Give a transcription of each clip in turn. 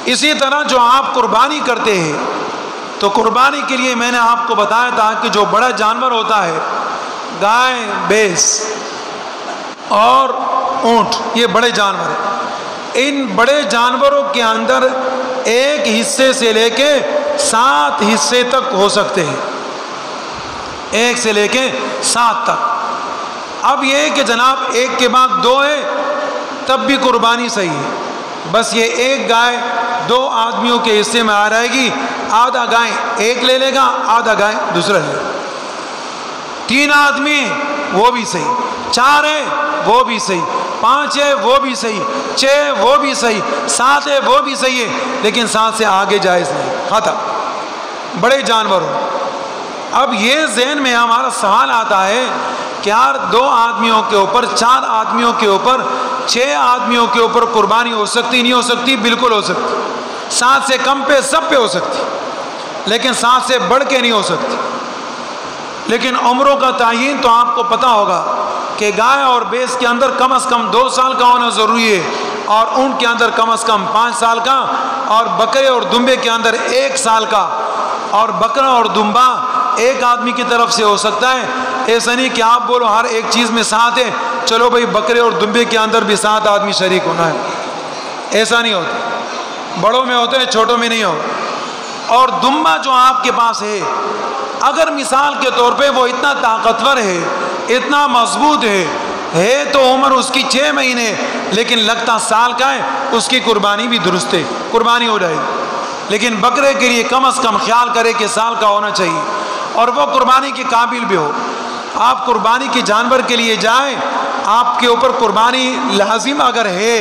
اسی طرح جو آپ قربانی کرتے ہیں تو قربانی کے لیے میں نے آپ کو بتایا تھا کہ جو بڑا جانور ہوتا ہے، گائے، بھینس اور اونٹ، یہ بڑے جانور ہیں۔ ان بڑے جانوروں کے اندر ایک حصے سے لے کے 7 حصے تک ہو سکتے ہیں، 1 سے لے کے 7 تک۔ اب یہ کہ جناب 1 کے بعد 2 ہے تب بھی قربانی صحیح ہے، بس یہ 1 گائے 2 آدمیوں کے حصے میں آ رہے گی، آدھا گائے 1 لے لے گا، آدھا گائے دوسرا لے لے گا۔ 3 آدمی وہ بھی صحیح، 4 ہے وہ بھی صحیح، 5 ہے وہ بھی صحیح، 6 وہ بھی صحیح، 7 ہے وہ بھی صحیح ہے، لیکن 7 سے آگے جائز نہیں، ختم، بڑے جانور ہو۔ اب یہ ذہن میں ہمارا سوال آتا ہے کہ یار 2 آدمیوں کے اوپر، 4 آدمیوں کے اوپر، 6 آدمیوں کے اوپر قربانی ہو سکتی نہیں ہو سکتی؟ بالکل ہو سکتی، 7 سے کم پہ سب پہ ہو سکتی، لیکن 7 سے بڑھ کے نہیں ہو سکتی۔ لیکن عمروں کا تعین تو آپ کو پتہ ہوگا کہ گائے اور بھینس کے اندر کم از کم 2 سال کا ہونا ضروری ہے، اور اونٹ کے اندر کم از کم 5 سال کا، اور بکرے اور دمبے کے اندر 1 سال کا، اور بکرا اور دمبا 1 آدمی کی طرف سے ہو سکتا ہے۔ ایسا نہیں کہ آپ بولو ہر ایک چیز میں 7 ہے، چلو بھائی بکرے اور دمبے کے اندر بھی 7 آدمی شریک ہونا ہے، ایسا نہیں ہوتا، بڑوں میں ہوتا ہے چھوٹوں میں نہیں ہوتا۔ اور دمبا جو آپ کے پاس ہے، اگر مثال کے طور پہ وہ اتنا طاقتور ہے، اتنا مضبوط ہے تو عمر اس کی 6 مہینے لیکن لگتا سال کا ہے، اس کی قربانی بھی درست ہے، قربانی ہو جائے گی۔ لیکن بکرے کے لیے کم از کم خیال کرے کہ سال کا ہونا چاہیے، اور وہ قربانی کے قابل بھی ہو۔ آپ قربانی کے جانور کے لیے جائیں، آپ کے اوپر قربانی لازم اگر ہے،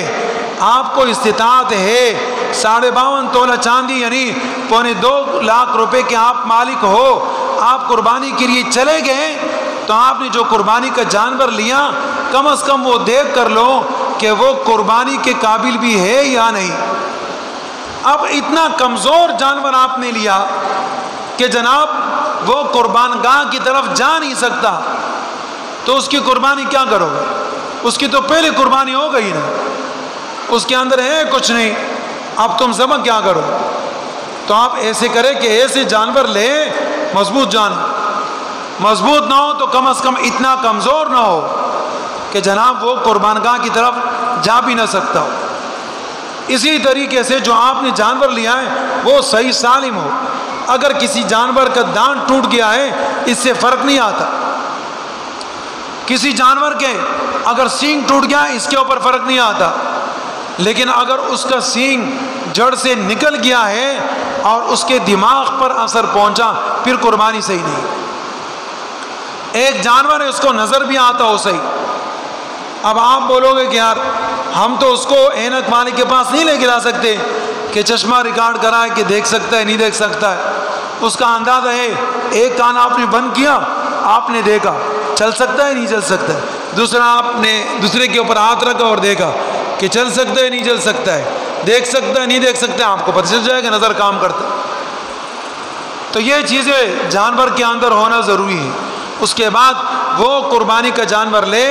آپ کو استطاعت ہے، 52.5 تولہ چاندی یعنی 2.25 لاکھ روپے کے آپ مالک ہو، آپ قربانی کے لیے چلے گئے، تو آپ نے جو قربانی کا جانور لیا کم از کم وہ دیکھ کر لو کہ وہ قربانی کے قابل بھی ہے یا نہیں۔ اب اتنا کمزور جانور آپ نے لیا کہ جناب وہ قربان گاہ کی طرف جا نہیں سکتا، تو اس کی قربانی کیا کرو گے؟ اس کی تو پہلے قربانی ہو گئی نا، اس کے اندر ہے کچھ نہیں، اب تم ذبح کیا کرو؟ تو آپ ایسے کریں کہ ایسے جانور لے، مضبوط جانور، مضبوط نہ ہو تو کم از کم اتنا کمزور نہ ہو کہ جناب وہ قربان گاہ کی طرف جا بھی نہ سکتا ہو۔ اسی طریقے سے جو آپ نے جانور لیا ہے وہ صحیح سالم ہو۔ اگر کسی جانور کا دانت ٹوٹ گیا ہے اس سے فرق نہیں آتا، کسی جانور کے اگر سینگ ٹوٹ گیا اس کے اوپر فرق نہیں آتا، لیکن اگر اس کا سینگ جڑ سے نکل گیا ہے اور اس کے دماغ پر اثر پہنچا پھر قربانی صحیح نہیں۔ ایک جانور ہے اس کو نظر بھی آتا ہو صحیح، اب آپ بولو گے کہ یار ہم تو اس کو اینک والے کے پاس نہیں لے کے جا سکتے کہ چشمہ ریکارڈ کرائے کہ دیکھ سکتا ہے نہیں دیکھ سکتا ہے، اس کا اندازہ ہے، ایک کان آپ نے بند کیا، آپ نے دیکھا چل سکتا ہے نہیں چل سکتا ہے، دوسرا آپ نے دوسرے کے اوپر ہاتھ رکھا اور دیکھا کہ چل سکتا ہے نہیں چل سکتا ہے، دیکھ سکتا ہے نہیں دیکھ سکتا ہے، آپ کو پتہ چل جائے گا نظر کام کرتا ہے۔ تو یہ چیزیں جانور کے اندر ہونا ضروری ہے۔ اس کے بعد وہ قربانی کا جانور لے،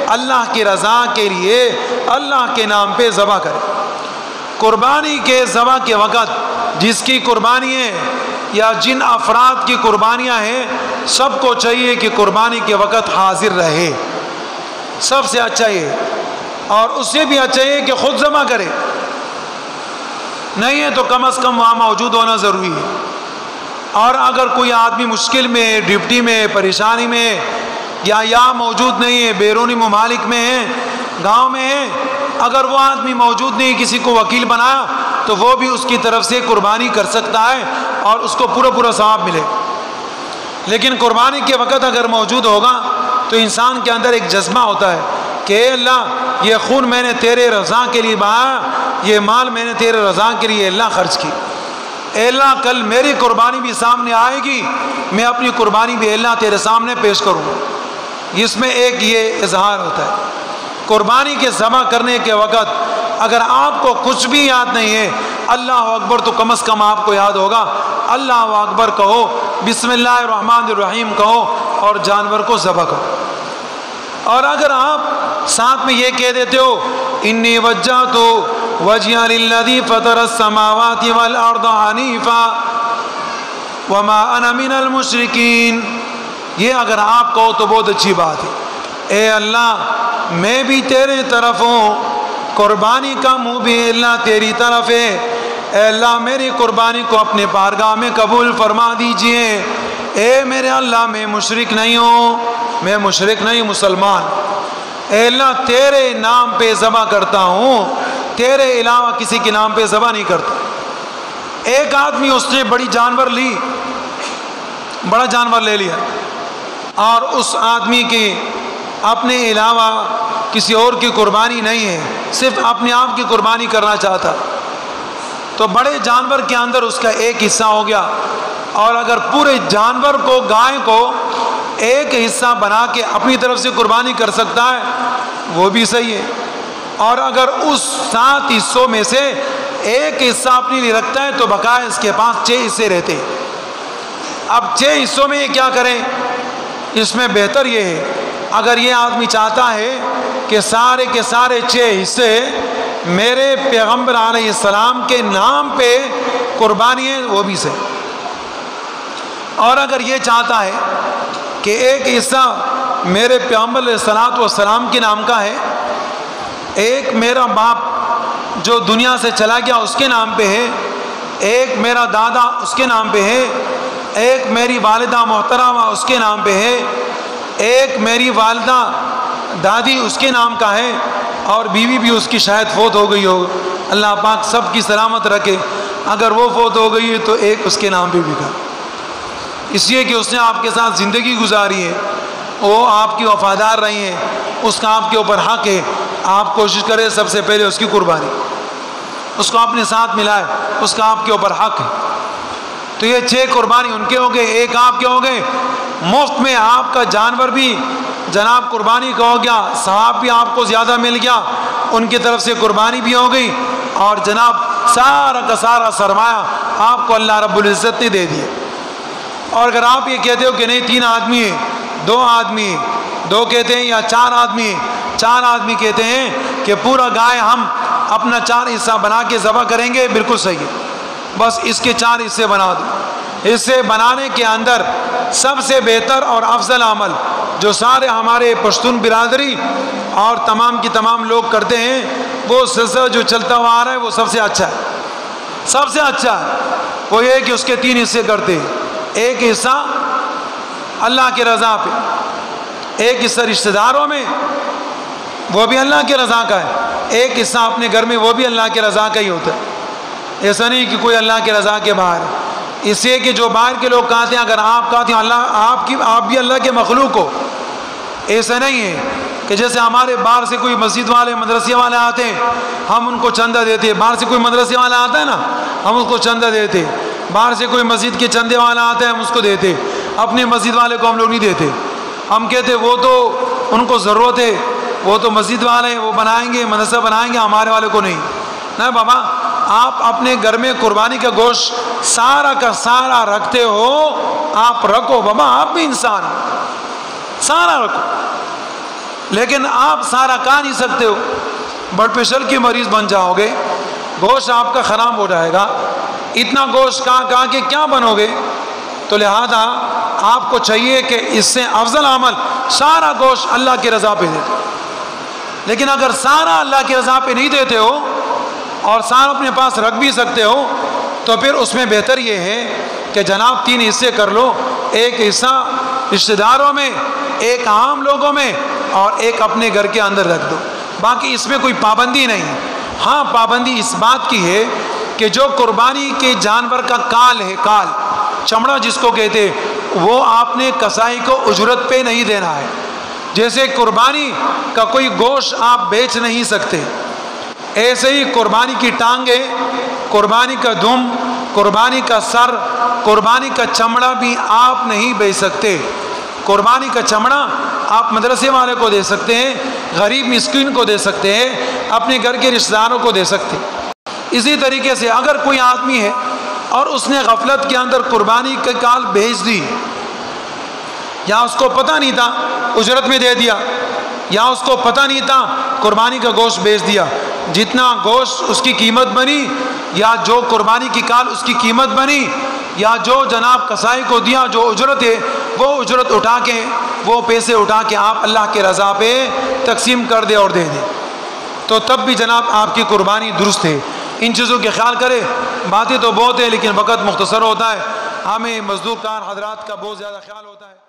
اللہ کی رضا کے لیے اللہ کے نام پہ ذبح کرے۔ قربانی کے ذبح کے وقت جس کی قربانی ہے یا جن افراد کی قربانیاں ہیں سب کو چاہیے کہ قربانی کے وقت حاضر رہے، سب سے اچھا یہ، اور اس سے بھی اچھا یہ کہ خود ذبح کرے، نہیں ہے تو کم از کم وہاں موجود ہونا ضروری ہے۔ اور اگر کوئی آدمی مشکل میں، ڈیوٹی میں، پریشانی میں، یا موجود نہیں ہے، بیرونی ممالک میں ہے، گاؤں میں ہے، اگر وہ آدمی موجود نہیں کسی کو وکیل بنایا تو وہ بھی اس کی طرف سے قربانی کر سکتا ہے اور اس کو پورا ثواب ملے۔ لیکن قربانی کے وقت اگر موجود ہوگا تو انسان کے اندر ایک جذبہ ہوتا ہے کہ اے اللہ یہ خون میں نے تیرے رضا کے لیے بہایا، یہ مال میں نے تیرے رضا کے لیے اللہ خرچ کی، اے اللہ کل میری قربانی بھی سامنے آئے گی، میں اپنی قربانی بھی اللہ تیرے سامنے پیش کروں گا۔ اس میں ایک یہ اظہار ہوتا ہے۔ قربانی کے ذبح کرنے کے وقت اگر آپ کو کچھ بھی یاد نہیں ہے، اللہ اکبر تو کم از کم آپ کو یاد ہوگا، اللہ اکبر کہو، بسم اللہ الرحمن الرحیم کہو اور جانور کو ذبح کرو۔ اور اگر آپ ساتھ میں یہ کہہ دیتے ہو انی وجہت وجہ للذی فطر السماوات والارض حنیفا وما انا من المشرکین. یہ اگر آپ کہو تو بہت اچھی بات ہے. اے اللہ میں بھی تیرے طرف ہوں, قربانی کا منہ بھی اللہ تیری طرف ہے. اے اللہ میری قربانی کو اپنے بارگاہ میں قبول فرما دیجئے. اے میرے اللہ میں مشرک نہیں ہوں, میں مشرک نہیں مسلمان. اے اللہ تیرے نام پہ ذبح کرتا ہوں, تیرے علاوہ کسی کے نام پہ ذبح نہیں کرتا. ایک آدمی اس نے بڑا جانور لے لیا اور اس آدمی کی اپنے علاوہ کسی اور کی قربانی نہیں ہے, صرف اپنے آپ کی قربانی کرنا چاہتا. تو بڑے جانور کے اندر اس کا ایک حصہ ہو گیا, اور اگر پورے جانور کو, گائے کو ایک حصہ بنا کے اپنی طرف سے قربانی کر سکتا ہے وہ بھی صحیح ہے. اور اگر اس 7 حصوں میں سے ایک حصہ اپنے لیے رکھتا ہے تو بقایا اس کے پاس 6 حصے رہتے ہیں. اب 6 حصوں میں یہ کیا کریں؟ اس میں بہتر یہ ہے اگر یہ آدمی چاہتا ہے کہ سارے کے سارے 6 حصے میرے پیغمبر علیہ السلام کے نام پہ قربانی ہے وہ بھی صحیح. اور اگر یہ چاہتا ہے کہ ایک حصہ میرے پیغمبر علیہ السلام کے نام کا ہے, ایک میرا باپ جو دنیا سے چلا گیا اس کے نام پہ ہے, ایک میرا دادا اس کے نام پہ ہے, ایک میری والدہ محترمہ اس کے نام پہ ہے, ایک میری والدہ دادی اس کے نام کا ہے, اور بیوی بھی اس کی شاید فوت ہو گئی ہو, اللہ پاک سب کی سلامت رکھے. اگر وہ فوت ہو گئی ہے تو ایک اس کے نام پہ بھی کر, اس لیے کہ اس نے آپ کے ساتھ زندگی گزاری ہے, وہ آپ کی وفادار رہی ہیں, اس کا آپ کے اوپر حق ہے. آپ کوشش کریں سب سے پہلے اس کی قربانی, اس کو اپنے ساتھ ملائے, اس کا آپ کے اوپر حق ہے. تو یہ 6 قربانی ان کے ہو گئے, ایک آپ کے ہو گئے. مفت میں آپ کا جانور بھی جناب قربانی کا ہو گیا, ثواب بھی آپ کو زیادہ مل گیا, ان کی طرف سے قربانی بھی ہو گئی, اور جناب سارا کا سارا سرمایہ آپ کو اللہ رب العزت نے دے دیا. اور اگر آپ یہ کہتے ہو کہ نہیں 3 آدمی ہیں, 2 آدمی ہیں, 2 کہتے ہیں یا 4 آدمی ہیں, 4 آدمی کہتے ہیں کہ پورا گائے ہم اپنا 4 حصہ بنا کے ذبح کریں گے, بالکل صحیح ہے. بس اس کے 4 حصے بنا دو. حصے بنانے کے اندر سب سے بہتر اور افضل عمل جو سارے ہمارے پشتون برادری اور تمام کی تمام لوگ کرتے ہیں, وہ سلسلہ جو چلتا ہوا آ رہا ہے وہ سب سے اچھا ہے. سب سے اچھا ہے وہ یہ کہ اس کے 3 حصے کرتے ہیں. ایک حصہ اللہ کی رضا پہ, ایک حصہ رشتہ داروں میں وہ بھی اللہ کی رضا کا ہے, ایک حصہ اپنے گھر میں وہ بھی اللہ کی رضا کا ہی ہوتا ہے. ایسا نہیں کہ کوئی اللہ کی رضا کے باہر ہے. اس لیے کہ جو باہر کے لوگ کہتے ہیں, اگر آپ کہتے ہیں اللہ آپ بھی اللہ کے مخلوق ہو, ایسا نہیں ہے کہ جیسے ہمارے باہر سے کوئی مسجد والے مدرسے والے آتے ہیں ہم ان کو چندہ دیتے ہیں. باہر سے کوئی مدرسے والا آتا ہے نا ہم اس کو چندہ دیتے, باہر سے کوئی مسجد کے چندے والا آتا ہے ہم اس کو دیتے. اپنے مسجد والے کو ہم لوگ نہیں دیتے. ہم کہتے وہ تو ان کو ضرورت ہے, وہ تو مسجد والے وہ بنائیں گے, مدرسہ بنائیں گے, ہمارے والے کو نہیں. نہیں بابا, آپ اپنے گھر میں قربانی کا گوشت سارا کا سارا رکھتے ہو, آپ رکھو بابا, آپ بھی انسان سارا رکھو, لیکن آپ سارا کھا نہیں سکتے ہو. بلڈ پریشر کی مریض بن جاؤ گے, گوشت آپ کا خراب ہو جائے گا. اتنا گوشت کہاں کے کیا بنو گے؟ تو لہذا آپ کو چاہیے کہ اس سے افضل عمل سارا گوشت اللہ کی رضا پہ دیتے. لیکن اگر سارا اللہ کی رضا پہ نہیں دیتے ہو اور سارا اپنے پاس رکھ بھی سکتے ہو تو پھر اس میں بہتر یہ ہے کہ جناب 3 حصے کر لو. ایک حصہ رشتہ داروں میں, ایک عام لوگوں میں, اور ایک اپنے گھر کے اندر رکھ دو. باقی اس میں کوئی پابندی نہیں. ہاں پابندی اس بات کی ہے کہ جو قربانی کے جانور کا کال ہے, کال چمڑا جس کو کہتے, وہ آپ نے کسائی کو اجرت پہ نہیں دینا ہے. جیسے قربانی کا کوئی گوشت آپ بیچ نہیں سکتے, ایسے ہی قربانی کی ٹانگیں, قربانی کا دم, قربانی کا سر, قربانی کا چمڑا بھی آپ نہیں بیچ سکتے. قربانی کا چمڑا آپ مدرسے والے کو دے سکتے ہیں, غریب مسکین کو دے سکتے ہیں, اپنے گھر کے رشتہ داروں کو دے سکتے ہیں. اسی طریقے سے اگر کوئی آدمی ہے اور اس نے غفلت کے اندر قربانی کا کال بھیج دی, یا اس کو پتہ نہیں تھا اجرت میں دے دیا, یا اس کو پتہ نہیں تھا قربانی کا گوشت بیچ دیا, جتنا گوشت اس کی قیمت بنی یا جو قربانی کی کال اس کی قیمت بنی یا جو جناب کسائی کو دیا جو اجرت ہے وہ اجرت اٹھا کے وہ پیسے اٹھا کے آپ اللہ کے رضا پہ تقسیم کر دے اور دے دیں تو تب بھی جناب آپ کی قربانی درست ہے۔ ان چیزوں کے خیال کرے۔ باتیں تو بہت ہیں لیکن وقت مختصر ہوتا ہے، ہمیں مزدور کار حضرات کا بہت زیادہ خیال ہوتا ہے۔